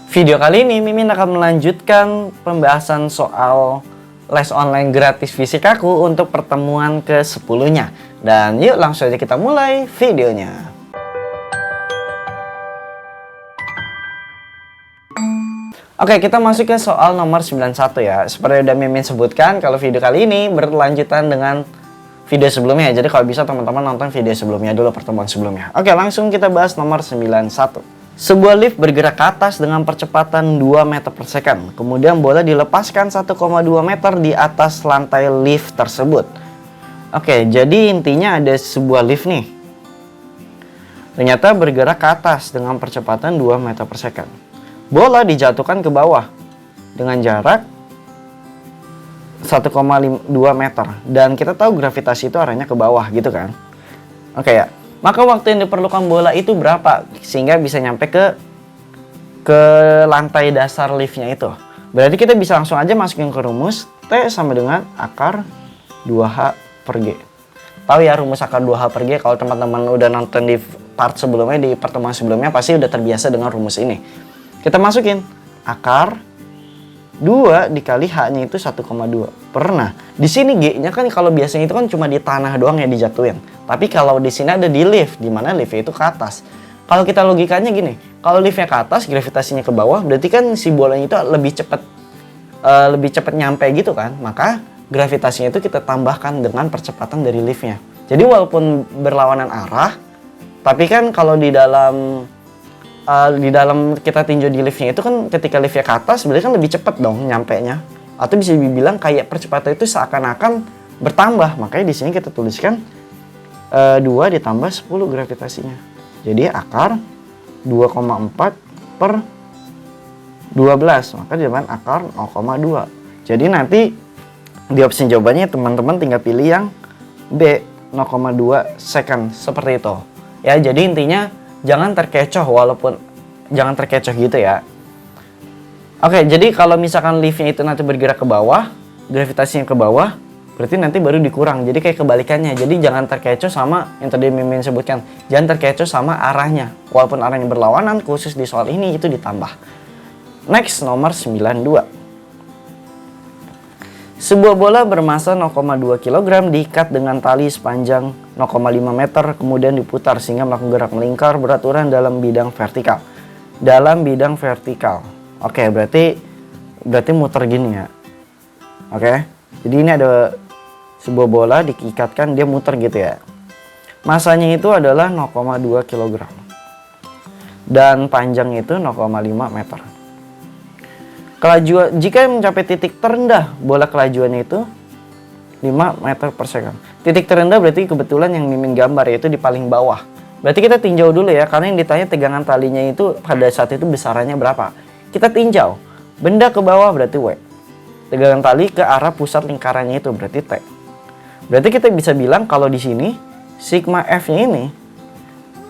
Video kali ini Mimin akan melanjutkan pembahasan soal les online gratis fisikaku untuk pertemuan ke-10-nya. Dan yuk langsung aja kita mulai videonya. Oke, kita masuk ke soal nomor 91 ya. Seperti udah Mimin sebutkan, kalau video kali ini berlanjutan dengan video sebelumnya. Jadi kalau bisa teman-teman nonton video sebelumnya dulu, pertemuan sebelumnya. Oke, langsung kita bahas nomor 91. Sebuah lift bergerak ke atas dengan percepatan 2 meter per second. Kemudian bola dilepaskan 1,2 meter di atas lantai lift tersebut. Oke, jadi intinya ada sebuah lift nih. Ternyata bergerak ke atas dengan percepatan 2 meter per second. Bola dijatuhkan ke bawah dengan jarak 1,2 meter. Dan kita tahu gravitasi itu arahnya ke bawah gitu kan. Oke ya. Maka waktu yang diperlukan bola itu berapa sehingga bisa nyampe ke lantai dasar liftnya itu. Berarti kita bisa langsung aja masukin ke rumus T sama dengan akar 2H per G. Tahu ya rumus akar 2H per G, kalau teman-teman udah nonton di part sebelumnya, di pertemuan sebelumnya pasti udah terbiasa dengan rumus ini. Kita masukin akar 2 dikali H-nya itu 1,2. Pernah. Di sini G-nya kan kalau biasanya itu kan cuma di tanah doang ya dijatuhin. Tapi kalau di sini ada di lift, di mana liftnya itu ke atas. Kalau kita logikanya gini, kalau liftnya ke atas, gravitasinya ke bawah, berarti kan si bolanya itu lebih cepat nyampe gitu kan. Maka gravitasinya itu kita tambahkan dengan percepatan dari liftnya. Jadi walaupun berlawanan arah, tapi kan kalau di dalam kita tinjau di liftnya itu kan ketika liftnya ke atas berarti kan lebih cepat dong nyampenya, atau bisa dibilang kayak percepatan itu seakan-akan bertambah. Makanya di sini kita tuliskan 2 ditambah 10 gravitasinya, jadi akar 2,4 per 12, maka jawaban akar 0,2. Jadi nanti di opsi jawabannya teman-teman tinggal pilih yang B, 0,2 second seperti itu ya. Jadi intinya jangan terkecoh gitu ya. Oke, jadi kalau misalkan liftnya itu nanti bergerak ke bawah, gravitasinya ke bawah, berarti nanti baru dikurang. Jadi kayak kebalikannya. Jadi jangan terkecoh sama yang tadi Mimin sebutkan. Jangan terkecoh sama arahnya. Walaupun arahnya berlawanan, khusus di soal ini itu ditambah. Next, nomor 92. Sebuah bola bermasa 0,2 kg diikat dengan tali sepanjang 0,5 meter, kemudian diputar sehingga melakukan gerak melingkar beraturan dalam bidang vertikal. Oke, berarti muter gini ya. Oke, jadi ini ada sebuah bola diikatkan, dia muter gitu ya. Masanya itu adalah 0,2 kg. Dan panjang itu 0,5 meter. Kelajuan, jika mencapai titik terendah, bola kelajuannya itu 5 meter per second. Titik terendah berarti kebetulan yang Mimin gambar, yaitu di paling bawah. Berarti kita tinjau dulu ya, karena yang ditanya tegangan talinya itu pada saat itu besarannya berapa. Kita tinjau, benda ke bawah berarti W. Tegangan tali ke arah pusat lingkarannya itu berarti T. Berarti kita bisa bilang kalau di sini sigma F-nya ini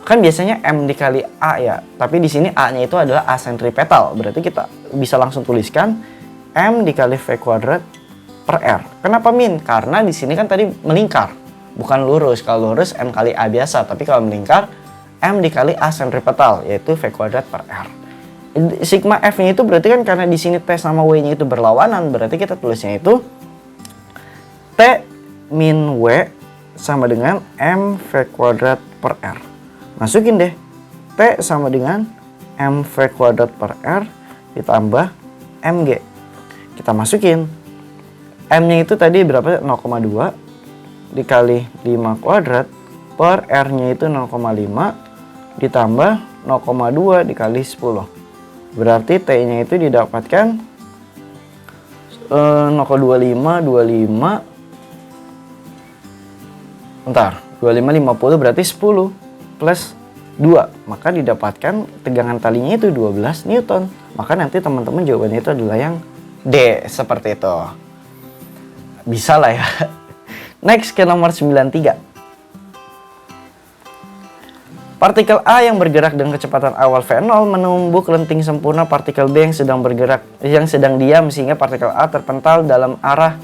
kan biasanya M dikali A ya, tapi di sini A-nya itu adalah A sentripetal. Berarti kita bisa langsung tuliskan M dikali V kuadrat per R. Kenapa Min? Karena di sini kan tadi melingkar, bukan lurus. Kalau lurus M kali A biasa, tapi kalau melingkar M dikali A sentripetal, yaitu V kuadrat per R. Sigma F-nya itu berarti kan karena di sini T sama W-nya itu berlawanan, berarti kita tulisnya itu T min W sama dengan M V kuadrat per R. Masukin deh, T sama dengan mv kuadrat per R ditambah mg. Kita masukin, M-nya itu tadi berapa? 0,2 dikali 5 kuadrat per R-nya itu 0,5 ditambah 0,2 dikali 10. Berarti T-nya itu didapatkan 0,25 50 berarti 10 plus 2, maka didapatkan tegangan talinya itu 12 Newton. Maka nanti teman-teman jawabannya itu adalah yang D, seperti itu. Bisa lah ya. Next ke nomor 93. Partikel A yang bergerak dengan kecepatan awal V0 menumbuk lenting sempurna partikel B yang sedang diam sehingga partikel A terpental dalam arah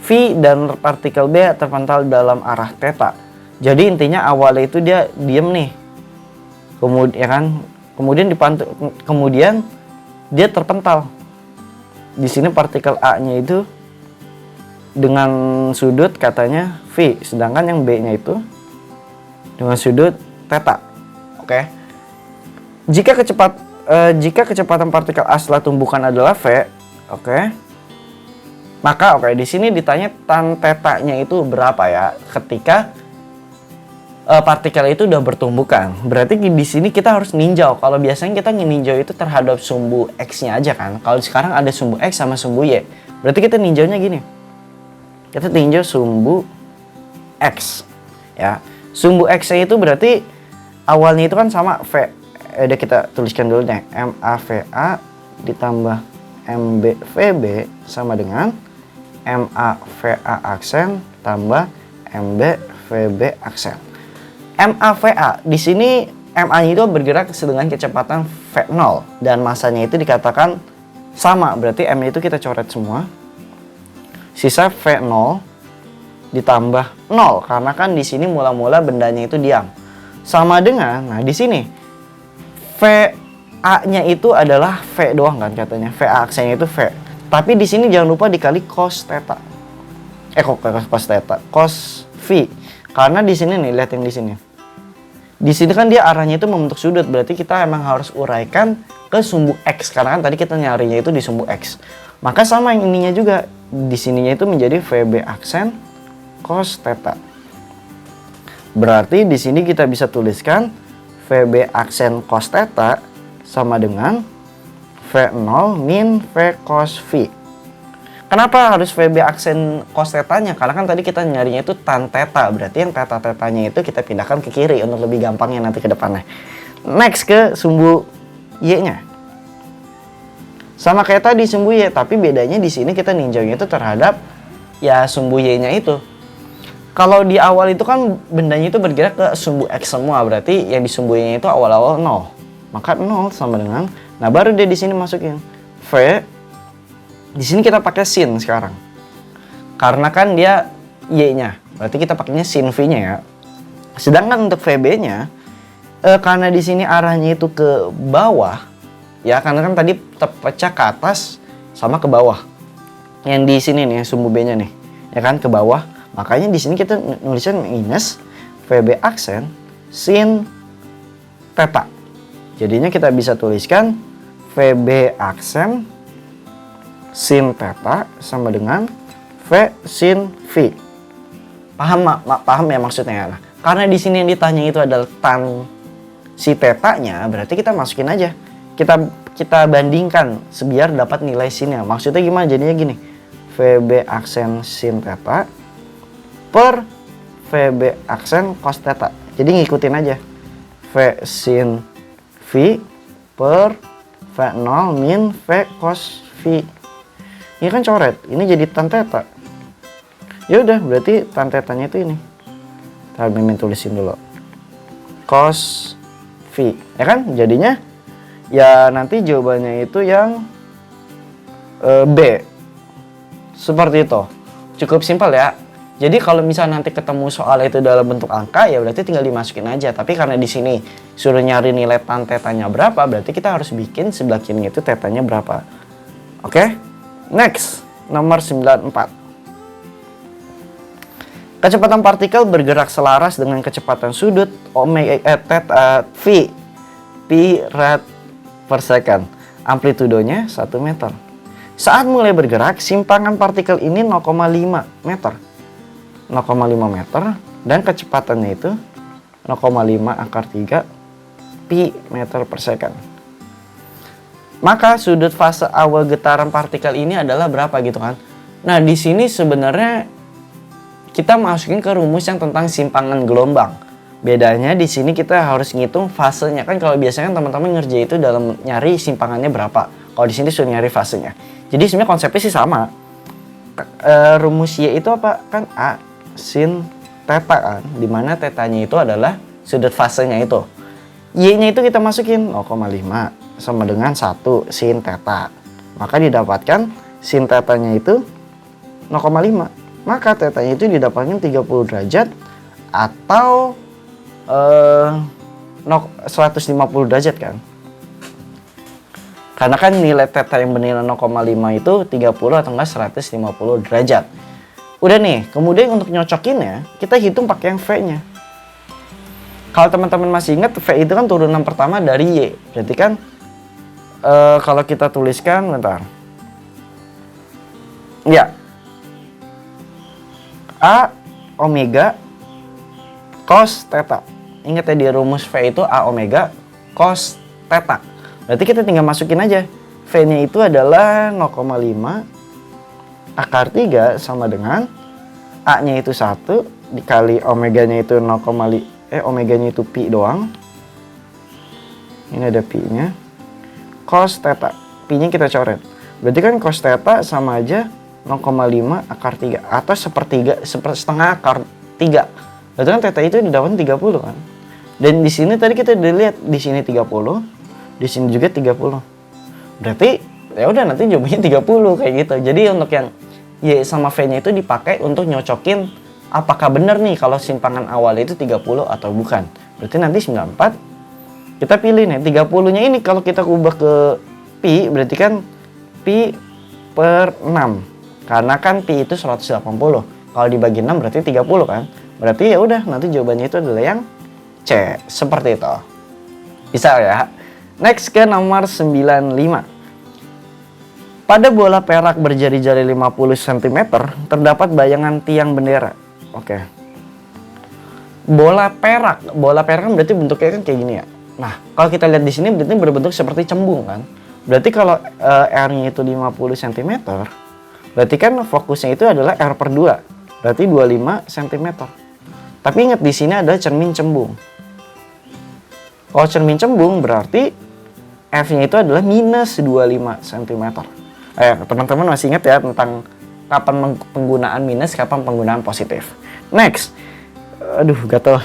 V dan partikel B terpental dalam arah theta. Jadi intinya awalnya itu dia diam nih. Kemudian dia terpental. Di sini partikel A-nya itu dengan sudut katanya V, sedangkan yang B-nya itu dengan sudut theta. Oke. Jika kecepatan partikel A setelah tumbukan adalah V, oke. Maka di sini ditanya tan theta-nya itu berapa ya ketika partikel itu udah bertumbukan. Berarti di sini kita harus ninjau. Kalau biasanya kita ninjau itu terhadap sumbu X-nya aja kan. Kalau sekarang ada sumbu X sama sumbu Y. Berarti kita ninjaunya gini. Kita tinjau sumbu X. Ya. Sumbu X-nya itu berarti awalnya itu kan sama V. Udah kita tuliskan dulu deh. MAVA ditambah MBVB sama dengan MAVA aksen tambah MBVB aksen. MAVA di sini MA-nya itu bergerak dengan kecepatan V0 dan masanya itu dikatakan sama, berarti M itu kita coret semua. Sisa V0 ditambah 0 karena kan di sini mula-mula bendanya itu diam. Sama dengan di sini VA-nya itu adalah V doang kan katanya. VA aksennya itu V. Tapi di sini jangan lupa dikali cos theta. Cos theta, cos V. Karena di sini nih, lihat yang di sini. Di sini kan dia arahnya itu membentuk sudut, berarti kita emang harus uraikan ke sumbu X karena kan tadi kita nyarinya itu di sumbu X. Maka sama yang ininya juga, di sininya itu menjadi VB aksen cos theta. Berarti di sini kita bisa tuliskan VB aksen cos theta sama dengan V0 min V cos V. Kenapa harus VB aksen cos theta-nya? Karena kan tadi kita nyarinya itu tan theta. Berarti yang theta-tetanya itu kita pindahkan ke kiri untuk lebih gampangnya nanti ke depannya. Next ke sumbu Y-nya. Sama kayak tadi sumbu Y, tapi bedanya di sini kita ninjaunya itu terhadap ya sumbu Y-nya itu. Kalau di awal itu kan bendanya itu bergerak ke sumbu X semua, berarti yang di sumbu Y-nya itu awal-awal 0. Maka 0 sama dengan, nah baru dia di sini masukin V. Di sini kita pakai sin sekarang. Karena kan dia Y-nya. Berarti kita pakainya sin V-nya ya. Sedangkan untuk VB-nya karena di sini arahnya itu ke bawah ya, karena kan tadi terpecah ke atas sama ke bawah. Yang di sini nih sumbu B-nya nih. Ya kan ke bawah. Makanya di sini kita nulisnya minus VB aksen sin theta. Jadinya kita bisa tuliskan VB aksen sin theta sama dengan V sin V. Paham ya maksudnya? Nah, karena di sini yang ditanya itu adalah tan si theta-nya, berarti kita masukin aja. Kita bandingkan biar dapat nilai sinnya. Maksudnya gimana? Jadinya gini. VB aksen sin theta per VB aksen cos theta. Jadi ngikutin aja. V sin V per V0 min V cos V. Ini kan coret, ini jadi tan theta. Ya udah, berarti tan theta-nya itu ini. Ntar Mimin tulisin dulu. Cos V, ya kan? Jadinya ya nanti jawabannya itu yang B. Seperti itu. Cukup simpel ya. Jadi kalau misalnya nanti ketemu soal itu dalam bentuk angka, ya berarti tinggal dimasukin aja. Tapi karena di sini suruh nyari nilai tan theta-nya berapa, berarti kita harus bikin sebelah kiri itu theta-nya berapa. Oke? Next, nomor 94. Kecepatan partikel bergerak selaras dengan kecepatan sudut theta V pi rad per second. Amplitudenya 1 meter. Saat mulai bergerak, simpangan partikel ini 0,5 meter. 0,5 meter dan kecepatannya itu 0,5 akar 3 pi meter per second. Maka sudut fase awal getaran partikel ini adalah berapa gitu kan. Nah di sini sebenarnya kita masukin ke rumus yang tentang simpangan gelombang. Bedanya di sini kita harus ngitung fasenya. Kan kalau biasanya teman-teman ngerjain itu dalam nyari simpangannya berapa. Kalau di sini sudah nyari fasenya. Jadi sebenarnya konsepnya sih sama. Rumus Y itu apa? Kan A sin theta kan. Dimana tetanya itu adalah sudut fasenya itu. Y-nya itu kita masukin 0,5 sama dengan 1 sin theta. Maka didapatkan sin tetanya itu 0,5. Maka tetanya itu didapatkan 30 derajat atau 150 derajat kan. Karena kan nilai theta yang bernilai 0,5 itu 30 atau enggak 150 derajat. Udah nih, kemudian untuk nyocokinnya, kita hitung pakai yang V-nya. Kalau teman-teman masih ingat, V itu kan turunan pertama dari Y. Berarti kan, kalau kita tuliskan, bentar. Ya. A omega cos theta. Ingat ya, di rumus V itu A omega cos theta. Berarti kita tinggal masukin aja. V-nya itu adalah 0,5 akar 3 sama dengan A-nya itu 1 dikali omeganya itu 0,5 omeganya itu pi doang. Ini ada pi-nya. Cos theta. Pi-nya kita coret. Berarti kan cos theta sama aja 0,5 akar 3 atau setengah akar 3. Berarti kan theta itu didapatkan 30 kan. Dan di sini tadi kita udah lihat di sini 30. Di sini juga 30. Berarti ya udah nanti jawabannya 30 kayak gitu. Jadi untuk yang Y sama V-nya itu dipakai untuk nyocokin apakah benar nih kalau simpangan awal itu 30 atau bukan. Berarti nanti 94 kita pilih nih 30-nya ini kalau kita ubah ke pi berarti kan pi per 6. Karena kan pi itu 180. Kalau dibagi 6 berarti 30 kan. Berarti ya udah nanti jawabannya itu adalah yang C. Seperti itu. Bisa ya? Next ke nomor 95. Pada bola perak berjari-jari 50 cm terdapat bayangan tiang bendera. Oke. Bola perak kan berarti bentuknya kan kayak gini ya. Nah, kalau kita lihat di sini berarti berbentuk seperti cembung kan. Berarti kalau R-nya itu 50 cm, berarti kan fokusnya itu adalah R per 2. Berarti 25 cm. Tapi ingat di sini ada cermin cembung. Kalau cermin cembung berarti F-nya itu adalah minus 25 cm. Teman-teman masih ingat ya tentang kapan penggunaan minus, kapan penggunaan positif. Next. Aduh, gatel.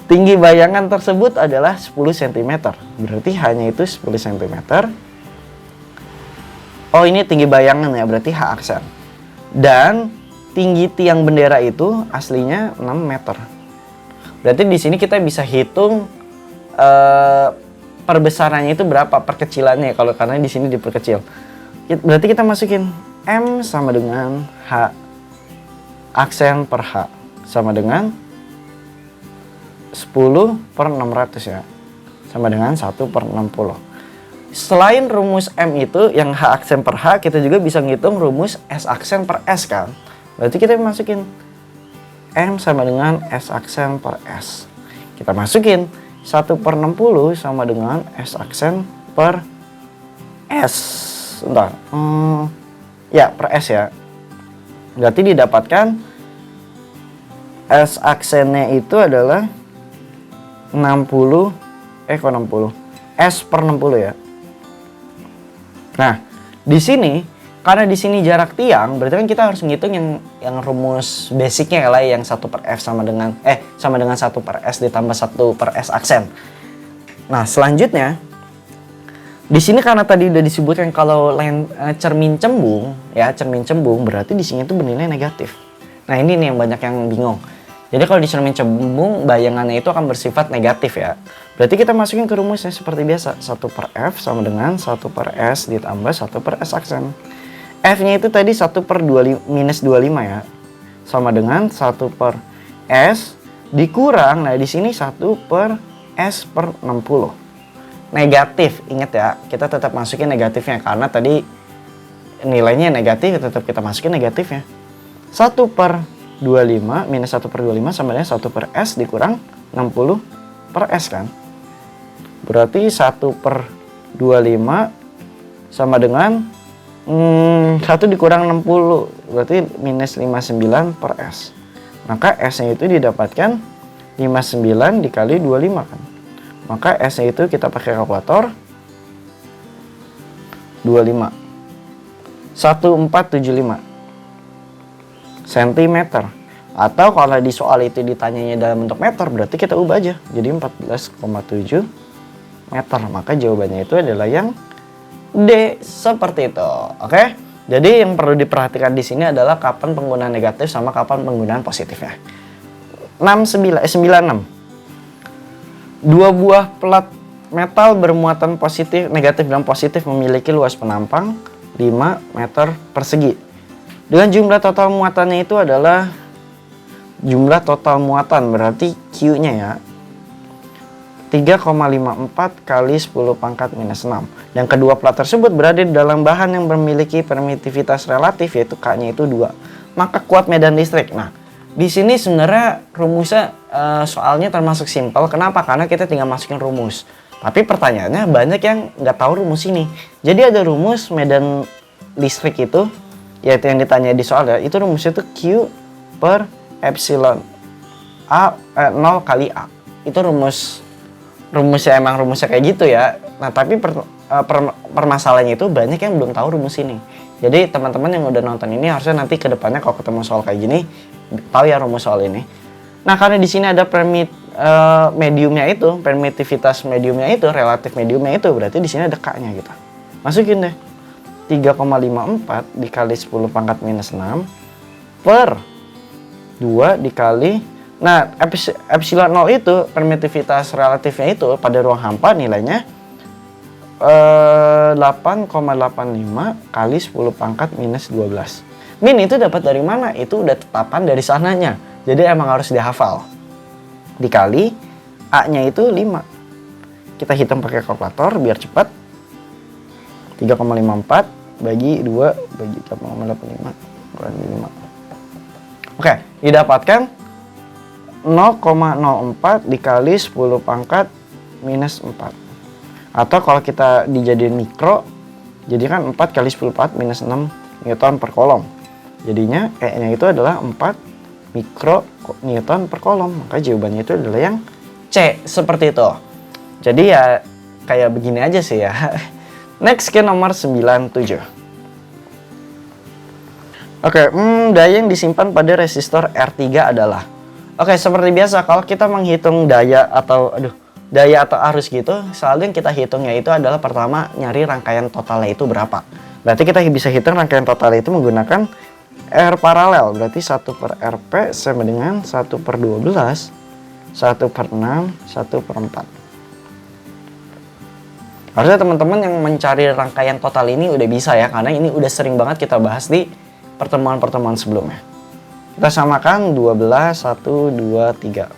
Tinggi bayangan tersebut adalah 10 cm. Berarti hanya itu 10 cm. Oh, ini tinggi bayangan ya, berarti H aksen. Dan tinggi tiang bendera itu aslinya 6 meter. Berarti di sini kita bisa hitung perbesarannya itu berapa, perkecilannya kalau karena di sini diperkecil. Berarti kita masukin M sama dengan H aksen per H sama dengan 10 per 600 ya. Sama dengan 1 per 60. Selain rumus M itu yang H aksen per H, kita juga bisa ngitung rumus S aksen per S kan. Berarti kita masukin M sama dengan S aksen per S. Kita masukin 1 per 60 sama dengan S aksen per S. Bentar. Ya, per S ya. Berarti didapatkan S aksennya itu adalah 60. Kok 60? S per 60 ya. Nah, di sini karena di sini jarak tiang, berarti kan kita harus ngitung yang rumus basicnya lah, yang 1 per F sama dengan 1 per S ditambah 1 per S aksen. Nah, selanjutnya di sini karena tadi udah disebutkan kalau cermin cembung ya, cermin cembung berarti di sini itu bernilai negatif. Nah, ini nih yang banyak yang bingung. Jadi kalau di cermin cembung bayangannya itu akan bersifat negatif ya. Berarti kita masukin ke rumusnya seperti biasa, 1 per F sama dengan 1 per S ditambah 1 per S aksen. F-nya itu tadi 1 per minus 25 ya. Sama dengan 1 per S dikurang, nah di sini 1 per S per 60. Negatif, ingat ya, kita tetap masukin negatifnya. Karena tadi nilainya negatif, tetap kita masukin negatifnya. 1 per 25 minus 1 per 25 sama dengan 1 per S dikurang 60 per S kan. Berarti 1 per 25 sama dengan 1 dikurang 60 berarti minus 59 per S. Maka S-nya itu didapatkan 59 dikali 25 kan. Maka S-nya itu kita pakai kalkulator 25 1475 cm. Atau kalau di soal itu ditanyanya dalam bentuk meter, berarti kita ubah aja jadi 14,7 meter. Maka jawabannya itu adalah yang D, seperti itu. Oke? Jadi yang perlu diperhatikan di sini adalah kapan penggunaan negatif sama kapan penggunaan positifnya. 96. 2 buah plat metal bermuatan positif, negatif dan positif memiliki luas penampang 5 meter persegi. Dengan jumlah total muatannya itu adalah jumlah total muatan, berarti Q-nya ya 3,54 kali 10 pangkat minus 6. Dan kedua plat tersebut berada di dalam bahan yang memiliki permitivitas relatif, yaitu K-nya itu 2. Maka kuat medan listrik. Nah, di sini sebenarnya rumusnya soalnya termasuk simpel. Kenapa? Karena kita tinggal masukin rumus. Tapi pertanyaannya banyak yang nggak tahu rumus ini. Jadi ada rumus medan listrik itu, yaitu yang ditanya di soal ya, itu rumusnya itu Q per epsilon A 0 kali A. Itu rumusnya emang rumusnya kayak gitu ya. Nah tapi permasalahannya itu banyak yang belum tahu rumus ini. Jadi teman-teman yang udah nonton ini harusnya nanti ke depannya kalau ketemu soal kayak gini tahu ya rumus soal ini. Nah karena di sini ada mediumnya itu, permitivitas mediumnya itu, relatif mediumnya itu, berarti di sini ada K-nya gitu. Masukin deh 3,54 dikali 10 pangkat minus 6 per 2 dikali, nah epsilon 0 itu permitivitas relatifnya itu pada ruang hampa nilainya 8,85 kali 10 pangkat minus 12. Min itu dapat dari mana? Itu udah tetapan dari sananya, jadi emang harus dihafal. Dikali A-nya itu 5. Kita hitung pakai kalkulator biar cepat. 3,54 bagi 2 bagi 8,85 kurang 5. Oke, didapatkan 0,04 dikali 10 pangkat minus 4. Atau kalau kita dijadiin mikro, jadi kan 4 kali 10 pangkat minus 6 Newton per kolom. Jadinya E-nya itu adalah 4 mikro Newton per kolom. Maka jawabannya itu adalah yang C, seperti itu. Jadi ya kayak begini aja sih ya. Next ke nomor 97. Oke, daya yang disimpan pada resistor R3 adalah. Oke, seperti biasa kalau kita menghitung daya atau arus gitu, selalu yang kita hitungnya itu adalah pertama nyari rangkaian totalnya itu berapa. Berarti kita bisa hitung rangkaian total itu menggunakan R paralel. Berarti 1 per RP sama dengan 1 per 12, 1 per 6, 1 per 4. Harusnya teman-teman yang mencari rangkaian total ini udah bisa ya, karena ini udah sering banget kita bahas di pertemuan-pertemuan sebelumnya. Kita samakan 12, 1, 2, 3.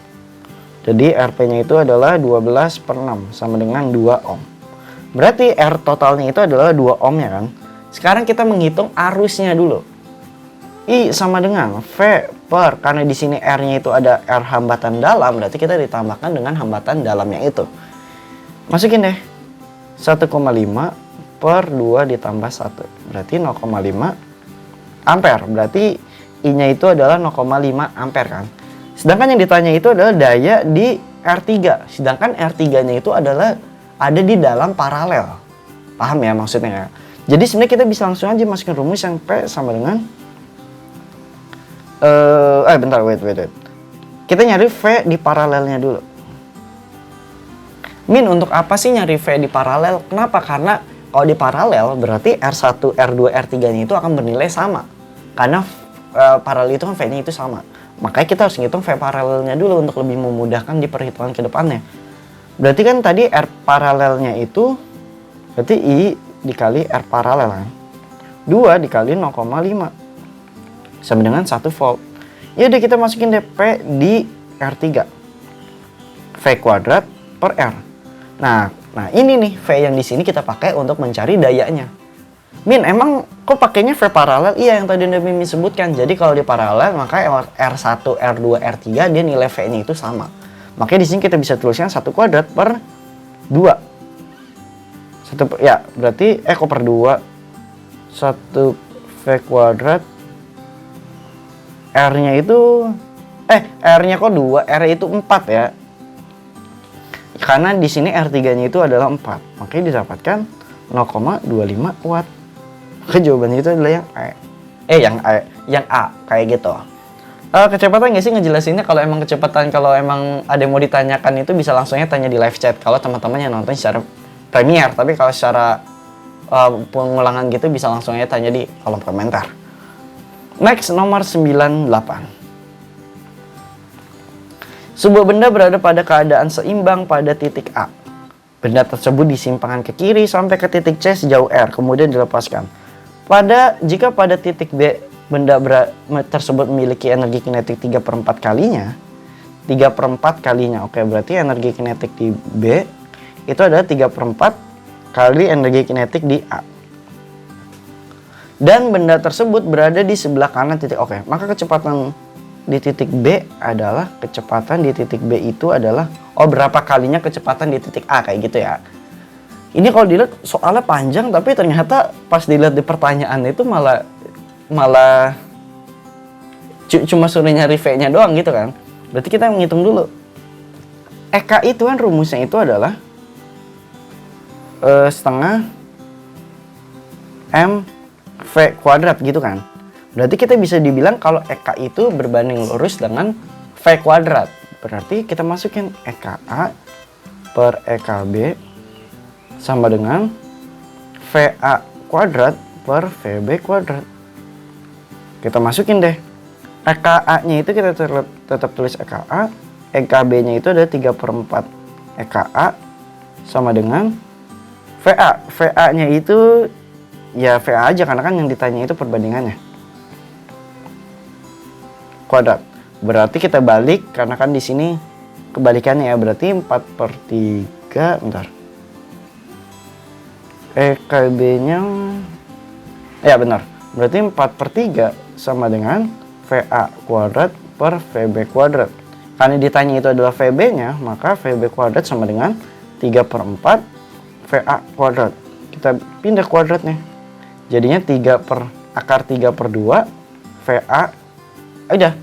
Jadi RP-nya itu adalah 12 per 6 sama dengan 2 ohm. Berarti R totalnya itu adalah 2 ohm ya kan. Sekarang kita menghitung arusnya dulu. I sama dengan V per, karena di sini R-nya itu ada R hambatan dalam, berarti kita ditambahkan dengan hambatan dalamnya itu. Masukin deh. 1,5 per 2 ditambah 1. Berarti 0,5 ampere. Berarti I-nya itu adalah 0,5 ampere kan. Sedangkan yang ditanya itu adalah daya di R3. Sedangkan R3-nya itu adalah ada di dalam paralel. Paham ya maksudnya ya? Jadi sebenarnya kita bisa langsung aja masukin rumus yang P sama dengan bentar, wait. Kita nyari V di paralelnya dulu. Min, untuk apa sih nyari V di paralel? Kenapa? Karena kalau di paralel berarti R1, R2, R3-nya itu akan bernilai sama. Karena paralel itu kan V-nya itu sama. Makanya kita harus ngitung V paralelnya dulu untuk lebih memudahkan di perhitungan ke depannya. Berarti kan tadi R paralelnya itu berarti I dikali R paralel kan. 2 dikali 0,5 sama dengan 1 volt. Ya udah kita masukin DP di R3. V kuadrat per R. Nah ini nih V yang di sini kita pakai untuk mencari dayanya. Min, emang kok pakainya V paralel? Iya, yang tadi udah Mimin sebutkan. Jadi kalau di paralel maka R1, R2, R3 dia nilai V-nya itu sama. Makanya di sini kita bisa tuliskan 1 kuadrat per 2. Ya, berarti kok per 2? 1 V kuadrat R-nya itu R-nya kok 2? R itu 4 ya. Karena di sini R3-nya itu adalah 4. Makanya didapatkan 0,25 watt. Maka jawabannya itu adalah yang A kayak gitu. Kecepatan nggak sih ngejelasinnya? Kalau emang kecepatan, kalau emang ada yang mau ditanyakan itu bisa langsungnya tanya di live chat kalau teman-teman yang nonton secara Premiere. Tapi kalau secara pengulangan gitu bisa langsung aja tanya di kolom komentar. Next, nomor 98. Sebuah benda berada pada keadaan seimbang pada titik A. Benda tersebut disimpangkan ke kiri sampai ke titik C sejauh R, kemudian dilepaskan. Jika pada titik B benda tersebut memiliki energi kinetik 3/4 kalinya, 3/4 kalinya, oke, berarti energi kinetik di B itu adalah 3/4 kali energi kinetik di A. Dan benda tersebut berada di sebelah kanan titik, oke, maka kecepatan di titik B adalah, kecepatan di titik B itu adalah, berapa kalinya kecepatan di titik A, kayak gitu ya. Ini kalau dilihat soalnya panjang, tapi ternyata pas dilihat di pertanyaan itu malah cuma suruh nyari V-nya doang gitu kan. Berarti kita menghitung dulu. EK itu kan rumusnya itu adalah setengah M V kuadrat gitu kan. Berarti kita bisa dibilang kalau EK itu berbanding lurus dengan V kuadrat. Berarti kita masukin EKA per EKB sama dengan VA kuadrat per VB kuadrat. Kita masukin deh. EKA-nya itu kita tetap tulis EKA. EKB-nya itu ada 3/4 EKA sama dengan VA. VA-nya itu ya VA aja karena kan yang ditanya itu perbandingannya. Kuadrat. Berarti kita balik karena kan di sini kebalikannya ya, berarti 4/3, bentar. EKB-nya ya benar. Berarti 4/3 sama dengan VA kuadrat per VB kuadrat. Karena ditanya itu adalah VB-nya, maka VB kuadrat sama dengan 3/4 VA kuadrat. Kita pindah kuadratnya. Jadinya 3/2 VA. Udah.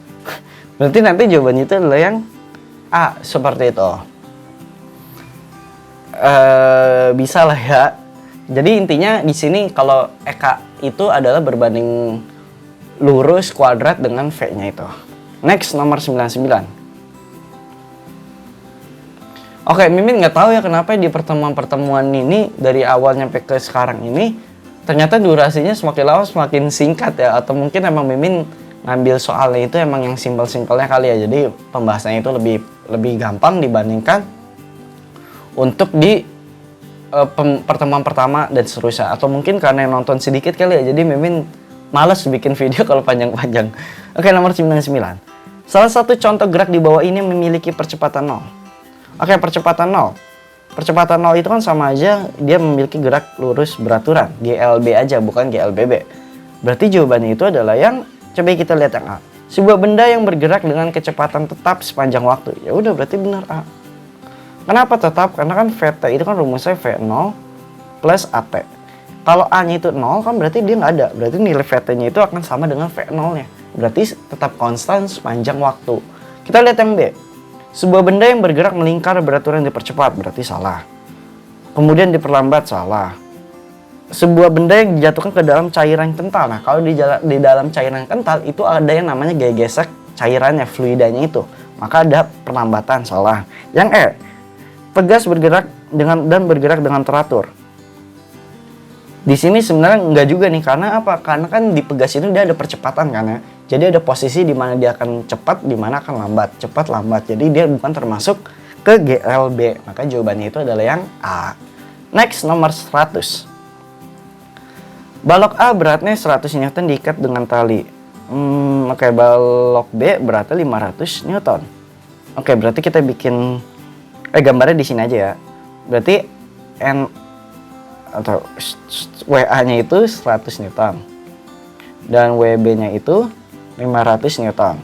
Berarti nanti jawabannya itu adalah yang A, seperti itu. Bisa lah ya. Jadi intinya di sini kalau EK itu adalah berbanding lurus kuadrat dengan V-nya itu. Next, nomor 99. Oke, Mimin nggak tahu ya kenapa di pertemuan-pertemuan ini dari awal nyampe ke sekarang ini ternyata durasinya semakin lama semakin singkat ya, atau mungkin emang Mimin ngambil soalnya itu emang yang simpel-simpelnya kali ya, jadi pembahasannya itu lebih gampang dibandingkan untuk di pertemuan pertama dan seterusnya, atau mungkin karena yang nonton sedikit kali ya, jadi Mimin males bikin video kalau panjang-panjang. Oke, nomor 99. Salah satu contoh gerak di bawah ini memiliki percepatan 0. Oke, percepatan 0. Percepatan 0 itu kan sama aja dia memiliki gerak lurus beraturan, GLB aja bukan GLBB. Berarti jawabannya itu adalah yang, coba kita lihat yang A. Sebuah benda yang bergerak dengan kecepatan tetap sepanjang waktu. Ya udah, berarti benar A. Kenapa tetap? Karena kan VT itu kan rumusnya V0 plus AT. Kalau A-nya itu 0 kan berarti dia nggak ada. Berarti nilai VT-nya itu akan sama dengan V0-nya. Berarti tetap konstan sepanjang waktu. Kita lihat yang B. Sebuah benda yang bergerak melingkar beraturan dipercepat. Berarti salah. Kemudian diperlambat, salah. Sebuah benda yang dijatuhkan ke dalam cairan kental. Nah, kalau di dalam cairan kental itu ada yang namanya gaya gesek cairannya, fluidanya itu. Maka ada perlambatan, salah. Yang E, pegas bergerak bergerak dengan teratur. Di sini sebenarnya enggak juga nih, karena apa? Karena kan di pegas itu dia ada percepatan kan ya. Jadi ada posisi di mana dia akan cepat, di mana akan lambat, cepat lambat. Jadi dia bukan termasuk ke GLB. Maka jawabannya itu adalah yang A. Next, nomor 100. Balok A beratnya 100 Newton diikat dengan tali. Oke, balok B beratnya 500 Newton. Oke, berarti kita bikin gambarnya di sini aja ya. Berarti N atau WA-nya itu 100 Newton. Dan WB-nya itu 500 Newton.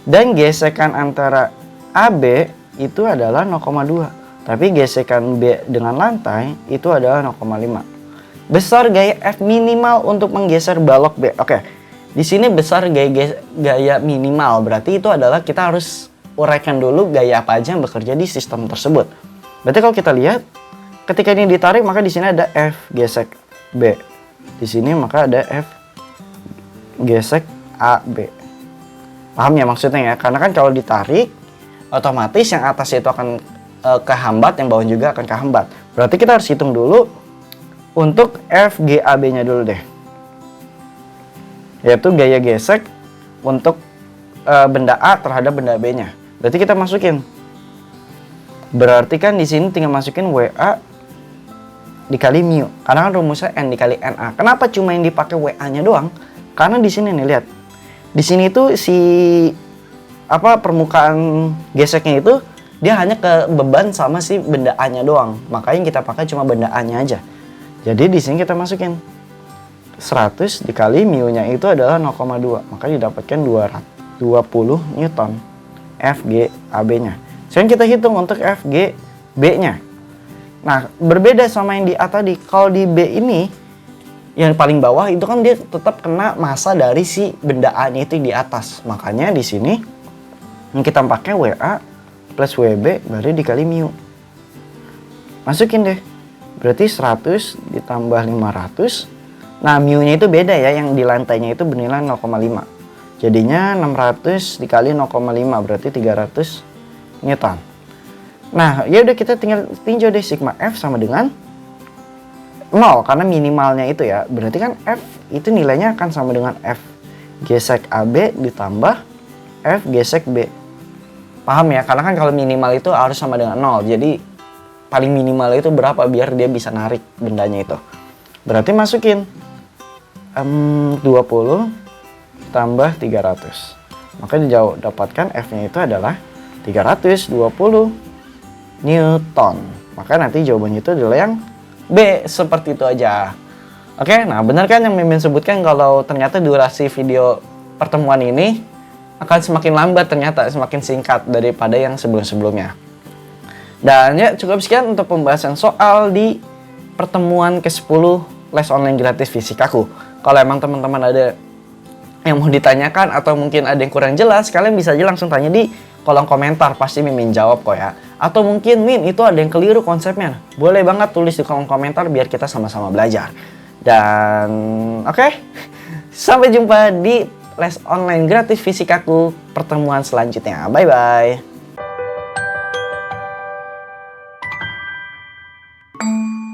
Dan gesekan antara AB itu adalah 0,2. Tapi gesekan B dengan lantai itu adalah 0,5. Besar gaya F minimal untuk menggeser balok B. Oke, di sini besar gaya minimal. Berarti itu adalah kita harus uraikan dulu gaya apa aja yang bekerja di sistem tersebut. Berarti kalau kita lihat, ketika ini ditarik maka di sini ada F gesek B. Di sini maka ada F gesek AB. Paham ya maksudnya ya? Karena kan kalau ditarik, otomatis yang atas itu akan kehambat, yang bawah juga akan kehambat. Berarti kita harus hitung dulu untuk FGAB-nya dulu deh. Yaitu gaya gesek untuk benda A terhadap benda B-nya. Berarti kita masukin Berarti kan di sini tinggal masukin WA dikali mu. Karena kan rumusnya N dikali NA. Kenapa cuma yang dipakai WA-nya doang? Karena di sini nih lihat. Di sini tuh si permukaan geseknya itu dia hanya ke beban sama si benda A-nya doang. Makanya kita pakai cuma benda A-nya aja. Jadi di sini kita masukin 100 dikali mu-nya itu adalah 0,2. Maka didapatkan 20 Newton FG AB-nya. Sekarang kita hitung untuk FG B-nya. Nah, berbeda sama yang di A tadi. Kalau di B ini, yang paling bawah itu kan dia tetap kena massa dari si benda A-nya itu di atas. Makanya di sini kita pakai WA plus WB baru dikali mu. Masukin deh. Berarti 100 ditambah 500. Nah, mu-nya itu beda ya. Yang di lantainya itu bernilai 0,5. Jadinya 600 dikali 0,5 berarti 300 Newton. Nah, ya udah kita tinggal tinjau deh sigma F sama dengan 0 karena minimalnya itu ya. Berarti kan F itu nilainya akan sama dengan F gesek AB ditambah F gesek B. Paham ya? Karena kan kalau minimal itu harus sama dengan 0. Jadi paling minimal itu berapa biar dia bisa narik bendanya itu. Berarti masukin 20 tambah 300. Maka dijauh dapatkan F-nya itu adalah 320 Newton. Maka nanti jawabannya itu adalah yang B, seperti itu aja. Oke, nah benar kan yang Mimin sebutkan kalau ternyata durasi video pertemuan ini akan semakin lambat ternyata, semakin singkat daripada yang sebelum-sebelumnya. Dan ya cukup sekian untuk pembahasan soal di pertemuan ke-10 les online gratis fisikaku. Kalau emang teman-teman ada yang mau ditanyakan atau mungkin ada yang kurang jelas, kalian bisa aja langsung tanya di kolom komentar, pasti Mimin jawab kok ya. Atau mungkin Min itu ada yang keliru konsepnya, boleh banget tulis di kolom komentar biar kita sama-sama belajar. Dan oke, sampai jumpa di les online gratis fisikaku pertemuan selanjutnya. Bye bye.